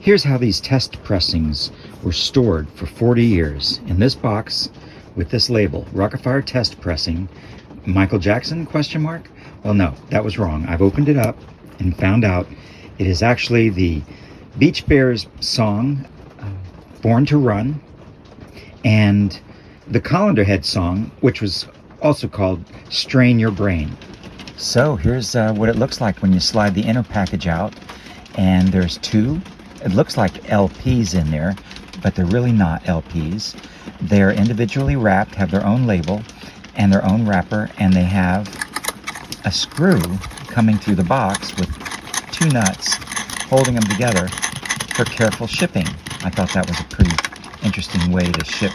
Here's how these test pressings were stored for 40 years. In this box with this label, Rock-afire Test Pressing, Michael Jackson, question mark? Well, no, that was wrong. I've opened it up and found out it is actually the Beach Bears song, Born to Run, and the Colander Head Song, which was also called Strain Your Brain. So here's what it looks like when you slide the inner package out, and there's two, it looks like LPs in there, but they're really not LPs. They're individually wrapped, have their own label and their own wrapper, and they have a screw coming through the box with two nuts holding them together for careful shipping. I thought that was a pretty interesting way to ship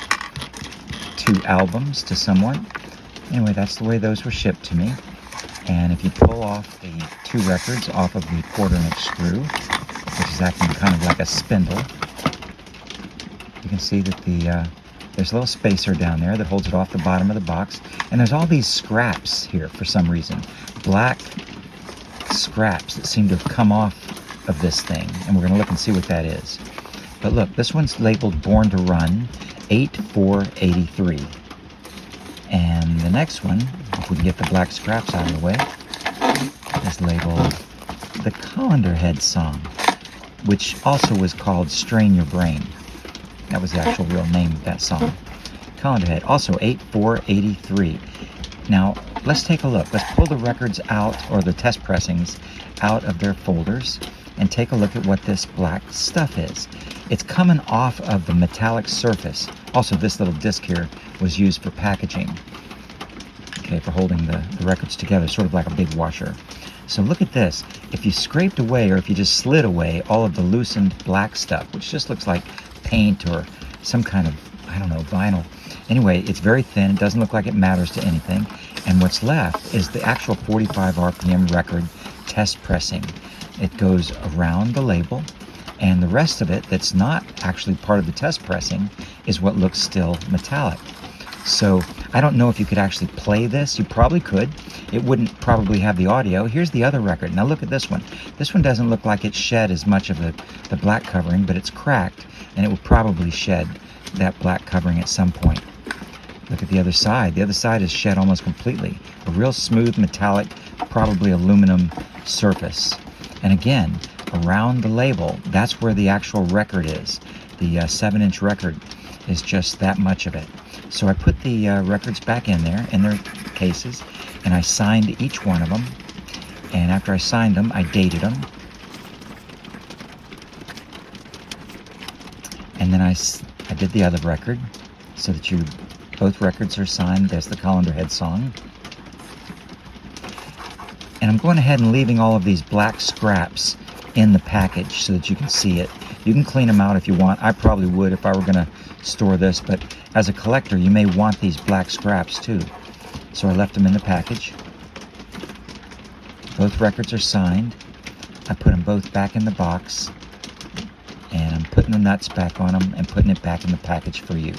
two albums to someone. Anyway, that's the way those were shipped to me. And if you pull off the two records off of the 1/4" screw, which is acting kind of like a spindle, you can see that there's a little spacer down there that holds it off the bottom of the box. And there's all these scraps here for some reason. Black scraps that seem to have come off of this thing. And we're going to look and see what that is. But look, this one's labeled Born to Run 8483. And the next one, if we can get the black scraps out of the way, is labeled the Colander Head Song, which also was called Strain Your Brain. That was the actual real name of that song. Colander Head, also 8483. Now, let's take a look. Let's pull the records out, or the test pressings, out of their folders and take a look at what this black stuff is. It's coming off of the metallic surface. Also, this little disc here was used for packaging, okay, for holding the records together, sort of like a big washer. So look at this. If you scraped away, or if you just slid away all of the loosened black stuff, which just looks like paint or some kind of, I don't know, vinyl. Anyway, it's very thin. It doesn't look like it matters to anything. And what's left is the actual 45 RPM record test pressing. It goes around the label, and the rest of it that's not actually part of the test pressing is what looks still metallic. So I don't know if you could actually play this. You probably could. It wouldn't probably have the audio. Here's the other record. Now look at this one. This one doesn't look like it shed as much of the black covering, but it's cracked, and it will probably shed that black covering at some point. Look at the other side. The other side is shed almost completely. A real smooth, metallic, probably aluminum surface. And again, around the label, that's where the actual record is. The 7-inch record is just that much of it. So I put the records back in there, in their cases, and I signed each one of them. And after I signed them, I dated them. And then I did the other record, so that both records are signed. There's the Colander Head Song. And I'm going ahead and leaving all of these black scraps in the package so that you can see it. You can clean them out if you want. I probably would if I were going to store this, but as a collector, you may want these black scraps too. So I left them in the package. Both records are signed. I put them both back in the box, and I'm putting the nuts back on them and putting it back in the package for you.